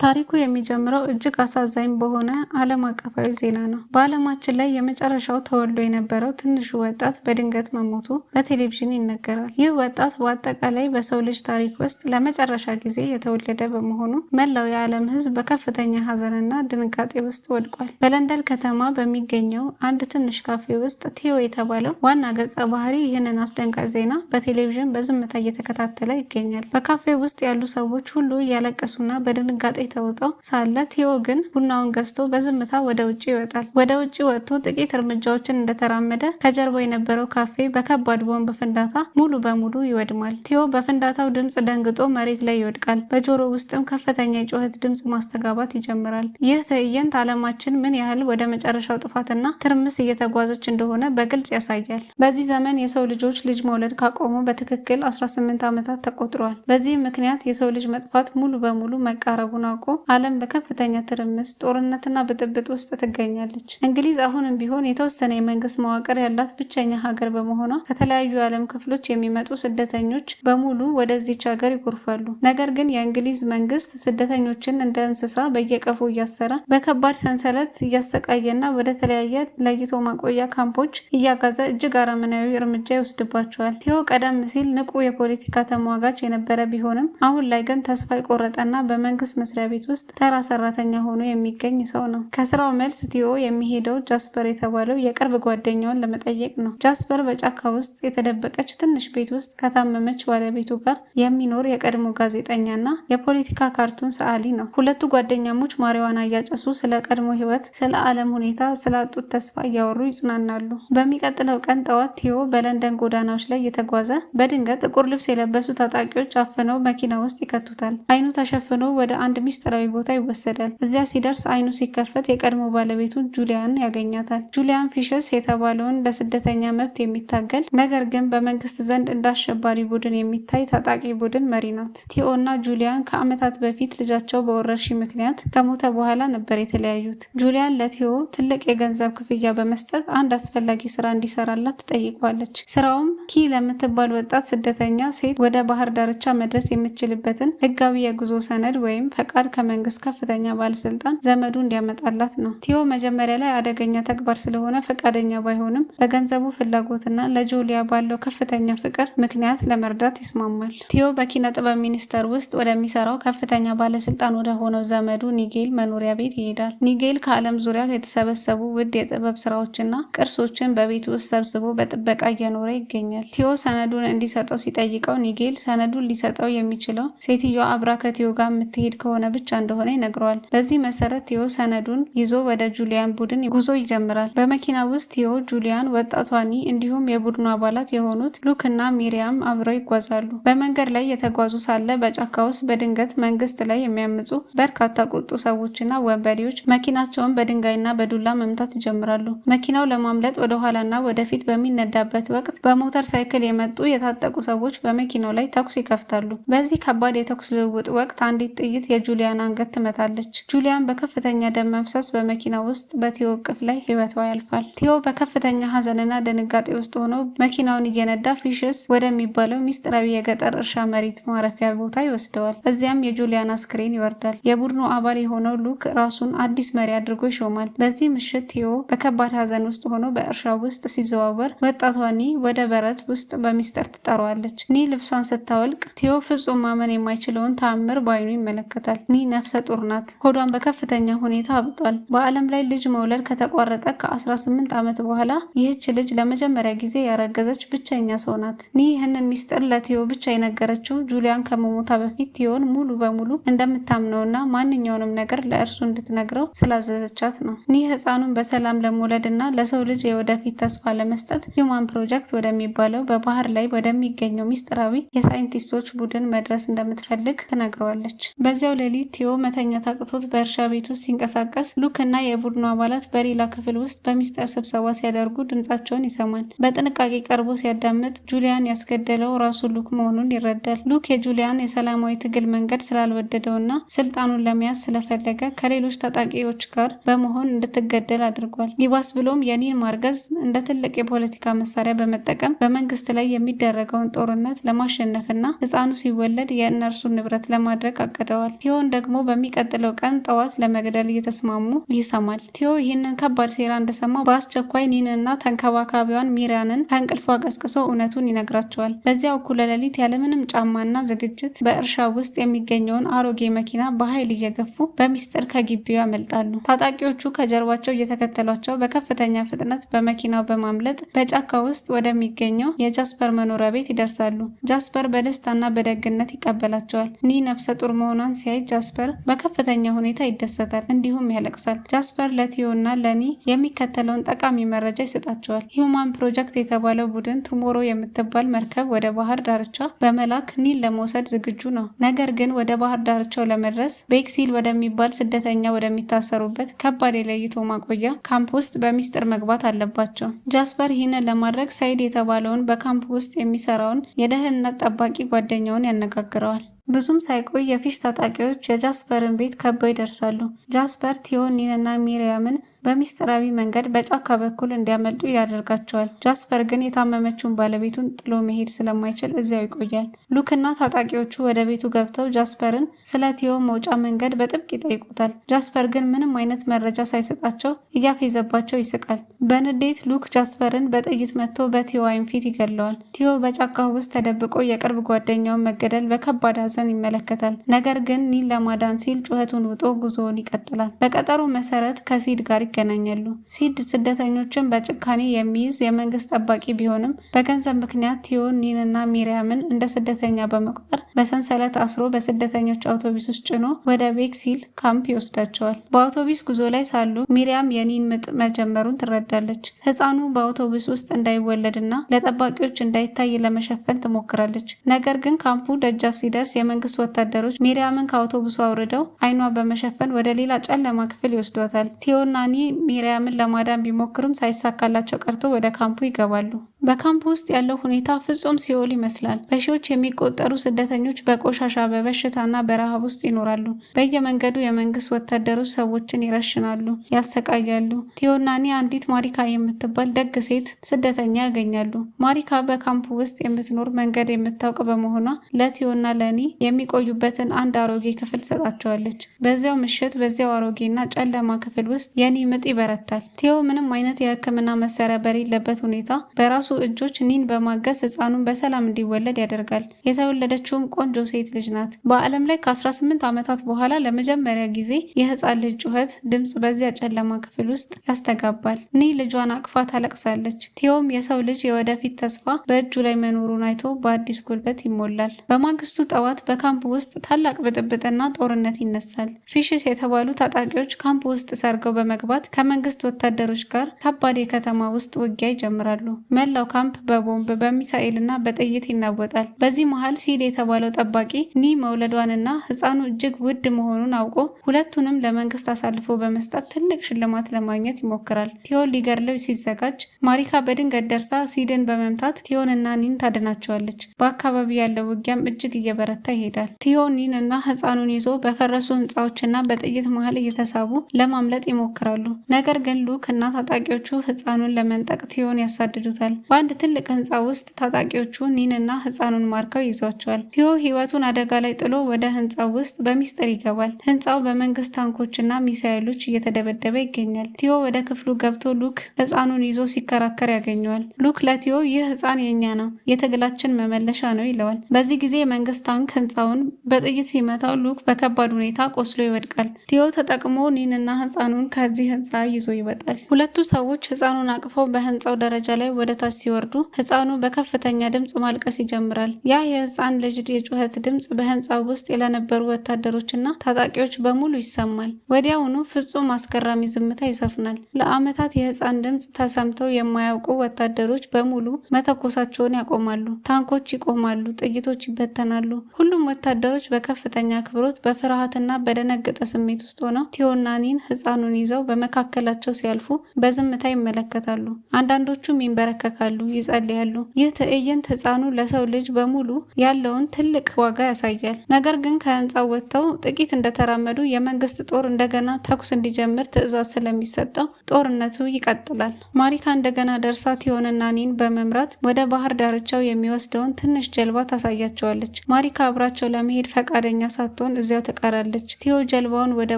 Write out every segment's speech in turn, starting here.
ታሪኩ የሚጀምረው እጅግ አሳዛኝ በሆነ ዓለም አቀፋዊ ዜና ነው። በዓለማችን ላይ የመጨረሻው ተወልዶ የነበረው ትንሹ ወጣት በድንገት መሞቱ በቴሌቪዥን ይነገራል። ይህ ወጣት በአጠቃላይ በሰው ልጅ ታሪክ ውስጥ ለመጨረሻ ጊዜ የተወለደ በመሆኑ መላው የዓለም ሕዝብ በከፍተኛ ሐዘንና ድንጋጤ ውስጥ ወድቋል። በለንደን ከተማ በሚገኘው አንድ ትንሽ ካፌ ውስጥ ቲዮ የተባለው ዋና ገጸ ባህሪ ይህንን አስደንጋጭ ዜና በቴሌቪዥን በዝምታ እየተከታተለ ይገኛል። በካፌው ውስጥ ያሉ ሰዎች ሁሉ እያለቀሱና በድንጋጤ ተውጠው ሳለ ቲዮ ግን ቡናውን ገዝቶ በዝምታ ወደ ውጭ ይወጣል። ወደ ውጭ ወጥቶ ጥቂት እርምጃዎችን እንደተራመደ ከጀርባው የነበረው ካፌ በከባድ ቦምብ ፍንዳታ ሙሉ በሙሉ ይወድማል። ቲዮ በፍንዳታው ድምፅ ደንግጦ መሬት ላይ ይወድቃል። በጆሮ ውስጥም ከፍተኛ የጩኸት ድምፅ ማስተጋባት ይጀምራል። ይህ ትዕይንት ዓለማችን ምን ያህል ወደ መጨረሻው ጥፋትና ትርምስ እየተጓዘች እንደሆነ በግልጽ ያሳያል። በዚህ ዘመን የሰው ልጆች ልጅ መውለድ ካቆሙ በትክክል 18 ዓመታት ተቆጥረዋል። በዚህም ምክንያት የሰው ልጅ መጥፋት ሙሉ በሙሉ መቃረቡን አውቆ ዓለም በከፍተኛ ትርምስ፣ ጦርነትና ብጥብጥ ውስጥ ትገኛለች። እንግሊዝ አሁንም ቢሆን የተወሰነ የመንግስት መዋቅር ያላት ብቸኛ ሀገር በመሆኗ ከተለያዩ የዓለም ክፍሎች የሚመጡ ስደተኞች በሙሉ ወደዚች ሀገር ይጎርፋሉ። ነገር ግን የእንግሊዝ መንግስት ስደተኞችን እንደ እንስሳ በየቀፉ እያሰረ በከባድ ሰንሰለት እያሰቃየና ወደ ተለያየ ለይቶ ማቆያ ካምፖች እያጋዘ እጅግ አረመናዊ እርምጃ ይወስድባቸዋል። ቲዮ ቀደም ሲል ንቁ የፖለቲካ ተሟጋች የነበረ ቢሆንም አሁን ላይ ግን ተስፋ የቆረጠና በመንግስት መስሪያ ቤት ውስጥ ተራ ሰራተኛ ሆኖ የሚገኝ ሰው ነው። ከስራው መልስ ቲዮ የሚሄደው ጃስፐር የተባለው የቅርብ ጓደኛውን ለመጠየቅ ነው። ጃስፐር በጫካ ውስጥ የተደበቀች ትንሽ ቤት ውስጥ ከታመመች ባለቤቱ ጋር የሚኖር የቀድሞ ጋዜጠኛና የፖለቲካ ካርቱን ሰዓሊ ነው። ሁለቱ ጓደኛሞች ማሪዋና እያጨሱ ስለ ቀድሞ ህይወት፣ ስለ ዓለም ሁኔታ፣ ስላጡት ተስፋ እያወሩ ይጽናናሉ። በሚቀጥለው ቀን ጠዋት ቲዮ በለንደን ጎዳናዎች ላይ እየተጓዘ በድንገት ጥቁር ልብስ የለበሱ ታጣቂዎች አፍነው መኪና ውስጥ ይከቱታል። አይኑ ተሸፍኖ ወደ አንድ ሚስጥራዊ ቦታ ይወሰዳል። እዚያ ሲደርስ አይኑ ሲከፈት የቀድሞ ባለቤቱን ጁሊያን ያገኛታል። ጁሊያን ፊሸስ የተባለውን ለስደተኛ መብት የሚታገል ነገር ግን በመንግስት ዘንድ እንደ አሸባሪ ቡድን የሚታይ ታጣቂ ቡድን መሪ ናት። ቲዮ እና ጁሊያን ከዓመታት በፊት ልጃቸው በወረርሽኝ ምክንያት ከሞተ በኋላ ነበር የተለያዩት። ጁሊያን ለቲዮ ትልቅ የገንዘብ ክፍያ በመስጠት አንድ አስፈላጊ ስራ እንዲሰራላት ትጠይቋለች። ስራውም ኪ ለምትባል ወጣት ስደተኛ ሴት ወደ ባህር ዳርቻ መድረስ የምትችልበትን ህጋዊ የጉዞ ሰነድ ወይም ፈቃድ ከመንግስት ከፍተኛ ባለስልጣን ዘመዱ እንዲያመጣላት ነው። ቲዮ መጀመሪያ ላይ አደገኛ ተግባር ስለሆነ ፈቃደኛ ባይሆንም በገንዘቡ ፍላጎትና ለጁሊያ ባለው ከፍተኛ ፍቅር ምክንያት ለመርዳት ይስማማል። ቲዮ በኪነ ጥበብ ሚኒስቴር ውስጥ ወደሚሰራው ከፍተኛ ባለስልጣን ወደ ሆነው ዘመዱ ኒጌል መኖሪያ ቤት ይሄዳል። ኒጌል ከዓለም ዙሪያ የተሰበሰቡ ውድ የጥበብ ስራዎችና ቅርሶችን በቤቱ ውስጥ ሰብስቦ በጥበቃ እየኖረ ይገኛል። ቲዮ ሰነዱን እንዲሰጠው ሲጠይቀው ኒጌል ሰነዱን ሊሰጠው የሚችለው ሴትዮዋ አብራ ከቲዮ ጋር የምትሄድ ከሆነ ብቻ እንደሆነ ይነግረዋል። በዚህ መሰረት ቲዮ ሰነዱን ይዞ ወደ ጁሊያን ቡድን ጉዞ ይጀምራል። በመኪና ውስጥ ቲዮ፣ ጁሊያን፣ ወጣቷ ኒ እንዲሁም የቡድኑ አባላት የሆኑት ሉክ እና ሚሪያም አብረው ይጓዛሉ። በመንገድ ላይ የተጓዙ ሳለ በጫካ ውስጥ በድንገት መንግስት ላይ የሚያምፁ በርካታ ቁጡ ሰዎችና ወንበዴዎች መኪናቸውን በድንጋይና በዱላ መምታት ይጀምራሉ። መኪናው ለማምለጥ ወደ ኋላና ወደፊት በሚነዳበት ወቅት በሞተር ሳይክል የመጡ የታጠቁ ሰዎች በመኪናው ላይ ተኩስ ይከፍታሉ። በዚህ ከባድ የተኩስ ልውውጥ ወቅት አንዲት ጥይት የጁሊያን አንገት ትመታለች። ጁሊያን በከፍተኛ ደም መፍሰስ በመኪና ውስጥ በቲዮ እቅፍ ላይ ህይወቷ ያልፋል። ቲዮ በከፍተኛ ሀዘንና ድንጋጤ ውስጥ ሆኖ መኪናውን እየነዳ ፊሽስ ወደሚባለው ሚስጥራዊ የገጠር እርሻ መሬት ማረፊያ ቦታ ይወስደዋል። እዚያም የጁሊያን አስክሬን ይወርዳል። የቡድኑ አባል የሆነው ሉክ ራሱን አዲስ መሪ አድርጎ ይሾማል። በዚህ ምሽት ቲዮ በከባድ ሀዘን ውስጥ ሆኖ በእርሻው ውስጥ ሲዘዋወር ወጣቷ ኒ ወደ በረት ውስጥ በሚስጥር ትጠራዋለች። ኒ ልብሷን ስታወልቅ ቲዮ ፍጹም ማመን የማይችለውን ተአምር በአይኑ ይመለከታል። ኒ ነፍሰ ጡር ናት። ሆዷን በከፍተኛ ሁኔታ አብጧል። በዓለም ላይ ልጅ መውለድ ከተቋረጠ ከ18 ዓመት በኋላ ይህች ልጅ ለመጀመሪያ ጊዜ ያረገዘች ብቸኛ ሰው ናት። ኒ ይህንን ሚስጥር ለቲዮ ብቻ የነገረችው ጁሊያን ከመሞታ በፊት ቲዮን ሙሉ በሙሉ እንደምታምነውና ማንኛውንም ነገር ለእርሱ እንድትነግረው ስላዘዘቻት ነው። ኒ ህፃኑን በሰላም ለመውለድና ለሰው ልጅ የወደፊት ተስፋ ለመስጠት ሂውማን ፕሮጀክት ወደሚባለው በባህር ላይ ወደሚገኘው ሚስጥራዊ የሳይንቲስቶች ቡድን መድረስ እንደምትፈልግ ትነግረዋለች። በዚያው ሌሊት ቲዮ መተኛት አቅቶት በእርሻ ቤት ውስጥ ሲንቀሳቀስ ሉክ እና የቡድኑ አባላት በሌላ ክፍል ውስጥ በሚስጥር ስብሰባ ሲያደርጉ ድምጻቸውን ይሰማል። በጥንቃቄ ቀርቦ ሲያዳምጥ ጁሊያን ያስገደለው ራሱ ሉክ መሆኑን ይረዳል። ሉክ የጁሊያን የሰላማዊ ትግል መንገድ ስላልወደደውና ስልጣኑን ለመያዝ ስለፈለገ ከሌሎች ታጣቂዎች ጋር በመሆን እንድትገደል አድርጓል። ይባስ ብሎም የኒን ማርገዝ እንደ ትልቅ የፖለቲካ መሳሪያ በመጠቀም በመንግስት ላይ የሚደረገውን ጦርነት ለማሸነፍና ህፃኑ ሲወለድ የእነርሱን ንብረት ለማድረግ አቅደዋል። ቲዮ ቲዮን ደግሞ በሚቀጥለው ቀን ጠዋት ለመግደል እየተስማሙ ይሰማል። ቲዮ ይህንን ከባድ ሴራ እንደሰማ በአስቸኳይ ኒንና ተንከባካቢዋን ሚሪያንን ከእንቅልፏ ቀስቅሶ እውነቱን ይነግራቸዋል። በዚያው እኩለ ሌሊት ያለምንም ጫማና ዝግጅት በእርሻ ውስጥ የሚገኘውን አሮጌ መኪና በኃይል እየገፉ በሚስጥር ከግቢው ያመልጣሉ። ታጣቂዎቹ ከጀርባቸው እየተከተሏቸው በከፍተኛ ፍጥነት በመኪናው በማምለጥ በጫካ ውስጥ ወደሚገኘው የጃስፐር መኖሪያ ቤት ይደርሳሉ። ጃስፐር በደስታና በደግነት ይቀበላቸዋል። ኒ ነፍሰ ጡር መሆኗን ሲያይ ጃስፐር በከፍተኛ ሁኔታ ይደሰታል፣ እንዲሁም ያለቅሳል። ጃስፐር ለቲዮና ለኒ የሚከተለውን ጠቃሚ መረጃ ይሰጣቸዋል። ሂውማን ፕሮጀክት የተባለው ቡድን ቱሞሮ የምትባል መርከብ ወደ ባህር ዳርቻ በመላክ ኒን ለመውሰድ ዝግጁ ነው። ነገር ግን ወደ ባህር ዳርቻው ለመድረስ ቤክሲል ወደሚባል ስደተኛ ወደሚታሰሩበት ከባድ የለይቶ ማቆያ ካምፕ ውስጥ በሚስጥር መግባት አለባቸው። ጃስፐር ይህንን ለማድረግ ሳይድ የተባለውን በካምፕ ውስጥ የሚሰራውን የደህንነት ጠባቂ ጓደኛውን ያነጋግረዋል። ብዙም ሳይቆይ የፊሽ ታጣቂዎች የጃስፐርን ቤት ከበው ይደርሳሉ። ጃስፐር ቲዮን፣ ኒንና ሚሪያምን በሚስጥራዊ መንገድ በጫካ በኩል እንዲያመልጡ ያደርጋቸዋል። ጃስፐር ግን የታመመችውን ባለቤቱን ጥሎ መሄድ ስለማይችል እዚያው ይቆያል። ሉክና ታጣቂዎቹ ወደ ቤቱ ገብተው ጃስፐርን ስለ ቲዮ መውጫ መንገድ በጥብቅ ይጠይቁታል። ጃስፐር ግን ምንም አይነት መረጃ ሳይሰጣቸው እያፌዘባቸው ይስቃል። በንዴት ሉክ ጃስፐርን በጥይት መትቶ በቲዮ ዓይን ፊት ይገድለዋል። ቲዮ በጫካ ውስጥ ተደብቆ የቅርብ ጓደኛውን መገደል በከባድ ሐዘን ይመለከታል። ነገር ግን ኒን ለማዳን ሲል ጩኸቱን ውጦ ጉዞውን ይቀጥላል። በቀጠሮ መሰረት ከሲድ ጋር ይገናኛሉ። ሲድ ስደተኞችን በጭካኔ የሚይዝ የመንግስት ጠባቂ ቢሆንም በገንዘብ ምክንያት ቲዮን፣ ኒንና ሚሪያምን እንደ ስደተኛ በመቁጠር በሰንሰለት አስሮ በስደተኞች አውቶቡስ ውስጥ ጭኖ ወደ ቤክሲል ካምፕ ይወስዳቸዋል። በአውቶቡስ ጉዞ ላይ ሳሉ ሚሪያም የኒን ምጥ መጀመሩን ትረዳለች። ህፃኑ በአውቶቡስ ውስጥ እንዳይወለድና ለጠባቂዎች እንዳይታይ ለመሸፈን ትሞክራለች። ነገር ግን ካምፑ ደጃፍ ሲደርስ የመንግስት ወታደሮች ሚሪያምን ከአውቶቡሱ አውርደው አይኗ በመሸፈን ወደ ሌላ ጨለማ ክፍል ይወስዷታል። ቲዮና ኒ ሚሪያምን ለማዳን ቢሞክሩም ሳይሳካላቸው ቀርቶ ወደ ካምፑ ይገባሉ። በካምፕ ውስጥ ያለው ሁኔታ ፍጹም ሲኦል ይመስላል። በሺዎች የሚቆጠሩ ስደተኞች በቆሻሻ በበሽታና በረሃብ ውስጥ ይኖራሉ። በየመንገዱ የመንግስት ወታደሮች ሰዎችን ይረሽናሉ፣ ያሰቃያሉ። ቲዮና ኒ አንዲት ማሪካ የምትባል ደግ ሴት ስደተኛ ያገኛሉ። ማሪካ በካምፕ ውስጥ የምትኖር መንገድ የምታውቅ በመሆኗ ለቲዮና ለኒ የሚቆዩበትን አንድ አሮጌ ክፍል ትሰጣቸዋለች። በዚያው ምሽት በዚያው አሮጌና ጨለማ ክፍል ውስጥ የኒ ምጥ ይበረታል። ቲዮ ምንም አይነት የሕክምና መሳሪያ በሌለበት ሁኔታ በራሱ እጆች ኒን በማገዝ ህፃኑን በሰላም እንዲወለድ ያደርጋል። የተወለደችውም ቆንጆ ሴት ልጅ ናት። በዓለም ላይ ከ18 ዓመታት በኋላ ለመጀመሪያ ጊዜ የህፃን ልጅ ጩኸት ድምፅ በዚያ ጨለማ ክፍል ውስጥ ያስተጋባል። ኒ ልጇን አቅፋ ታለቅሳለች። ቲዮም የሰው ልጅ የወደፊት ተስፋ በእጁ ላይ መኖሩን አይቶ በአዲስ ጉልበት ይሞላል። በማግስቱ ጠዋት በካምፕ ውስጥ ታላቅ ብጥብጥና ጦርነት ይነሳል። ፊሽስ የተባሉ ታጣቂዎች ካምፕ ውስጥ ሰርገው በመግባት ከመንግስት ወታደሮች ጋር ከባድ የከተማ ውስጥ ውጊያ ይጀምራሉ። መላው ካምፕ በቦምብ በሚሳኤልና በጥይት ይናወጣል። በዚህ መሃል ሲድ የተባለው ጠባቂ ኒ መውለዷንና ህፃኑ እጅግ ውድ መሆኑን አውቆ ሁለቱንም ለመንግስት አሳልፎ በመስጠት ትልቅ ሽልማት ለማግኘት ይሞክራል። ቲዮን ሊገድለው ሲዘጋጅ ማሪካ በድንገት ደርሳ ሲድን በመምታት ቲዮንና ኒን ታድናቸዋለች። በአካባቢ ያለው ውጊያም እጅግ እየበረታ ይሄዳል። ቲዮን ኒን እና ህፃኑን ይዞ በፈረሱ ህንፃዎችና በጥይት መሃል እየተሳቡ ለማምለጥ ይሞክራሉ። ነገር ግን ሉክ እና ታጣቂዎቹ ህፃኑን ለመንጠቅ ቲዮን ያሳድዱታል። በአንድ ትልቅ ህንፃ ውስጥ ታጣቂዎቹ ኒንና ህፃኑን ማርከው ይዟቸዋል። ቲዮ ህይወቱን አደጋ ላይ ጥሎ ወደ ህንፃው ውስጥ በሚስጥር ይገባል። ህንፃው በመንግስት ታንኮችና ሚሳኤሎች እየተደበደበ ይገኛል። ቲዮ ወደ ክፍሉ ገብቶ ሉክ ህፃኑን ይዞ ሲከራከር ያገኘዋል። ሉክ ለቲዮ ይህ ህፃን የኛ ነው፣ የትግላችን መመለሻ ነው ይለዋል። በዚህ ጊዜ የመንግስት ታንክ ህንፃውን በጥይት ሲመታው ሉክ በከባድ ሁኔታ ቆስሎ ይወድቃል። ቲዮ ተጠቅሞ ኒንና ህፃኑን ከዚህ ህንፃ ይዞ ይወጣል። ሁለቱ ሰዎች ህፃኑን አቅፈው በህንፃው ደረጃ ላይ ወደ ታች ሲወርዱ ህፃኑ በከፍተኛ ድምፅ ማልቀስ ይጀምራል። ያ የህፃን ልጅ የጩኸት ድምፅ በህንፃው ውስጥ ለነበሩ ወታደሮችና ታጣቂዎች በሙሉ ይሰማል። ወዲያውኑ ፍጹም አስገራሚ ዝምታ ይሰፍናል። ለዓመታት የህፃን ድምፅ ተሰምተው የማያውቁ ወታደሮች በሙሉ መተኮሳቸውን ያቆማሉ። ታንኮች ይቆማሉ፣ ጥይቶች ይበተናሉ። ሁሉም ወታደሮች በከፍተኛ አክብሮት በፍርሃትና በደነገጠ ስሜት ውስጥ ሆነው ቲዮና ኒን ህፃኑን ይዘው በመካከላቸው ሲያልፉ በዝምታ ይመለከታሉ። አንዳንዶቹም ይንበረከካሉ፣ ይጸልያሉ። ይህ ትዕይንት ህፃኑ ለሰው ልጅ በሙሉ ያለውን ትልቅ ዋጋ ያሳያል። ነገር ግን ከህንፃው ወጥተው ጥቂት እንደተራመዱ የመንግስት ጦር እንደገና ተኩስ እንዲጀምር ትዕዛዝ ስለሚሰጠው ጦርነቱ ይቀጥላል። ማሪካ እንደገና ደርሳ ቲዮንና ኒን በመምራት ወደ ባህር ዳርቻው የሚወስደውን ትንሽ ጀልባ ታሳያቸዋለች። ማሪካ አብራቸው ለመሄድ ፈቃደኛ ሳትሆን እዚያው ትቀራለች። ቲዮ ጀልባውን ወደ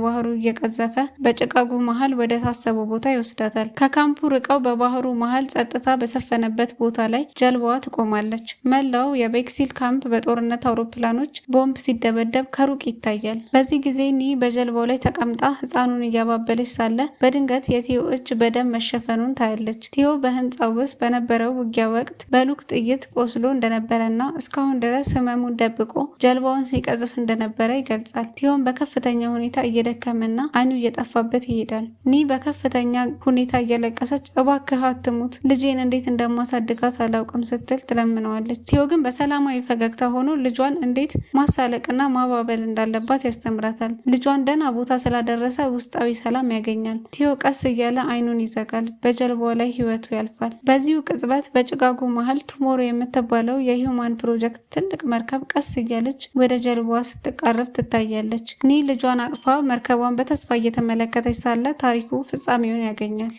ባህሩ እየቀዘፈ በጭጋጉ መሃል ወደ ታሰበው ቦታ ይወስዳታል። ከካምፑ ርቀው በባህሩ መሃል ጸጥታ በሰፈነበት ቦታ ላይ ጀልባዋ ትቆማለች። መላው የቤክሲል ካምፕ በጦርነት አውሮፕላኖች ቦምብ ሲደበደብ ከሩቅ ይታያል። በዚህ ጊዜ ኒ በጀልባው ላይ ተቀምጣ ህፃኑን እያባበለች ሳለ በድንገት የቲዮ እጅ በደም መሸፈኑን ታያለች። ቲዮ በህንፃው ውስጥ በነበረው ውጊያ ወቅት በሉክ ጥይት ቆስሎ እንደነበረና እስካሁን ድረስ ህመሙን ደብቆ ጀልባውን ሲቀዝፍ እንደነበረ ይገልጻል። ቲዮን በከፍተኛ ሁኔታ እየደከመና አይኑ እየጠፋበት ይሄዳል። ኒ በከፍተኛ ሁኔታ እያለቀሰች እባክህ አትሙት፣ ልጄን እንዴት እንደማሳድጋት አላውቅም ስትል ትለምነዋለች። ቲዮ ግን በሰላማዊ ፈገግታ ሆኖ ልጇን እንዴት ማሳለቅና ማባበል እንዳለባት ያስተምራታል። ልጇን ደህና ቦታ ስላደረሰ ውስጣዊ ሰላም ያገኛል። ቲዮ ቀስ እያለ አይኑን ይዘጋል። በጀልባው ላይ ህይወቱ ያልፋል። በዚሁ ቅጽበት በጭጋጉ መሃል ቱሞሮ የምትባለው የሂውማን ፕሮጀክት ትልቅ መርከብ ቀስ እያለች ወደ ጀልባዋ ስትቃረብ ትታያለች። ኒ ልጇን አቅፋ መርከቧን በተስፋ እየተመለከተች ሳለ ታሪኩ ፍጻሜውን ያገኛል።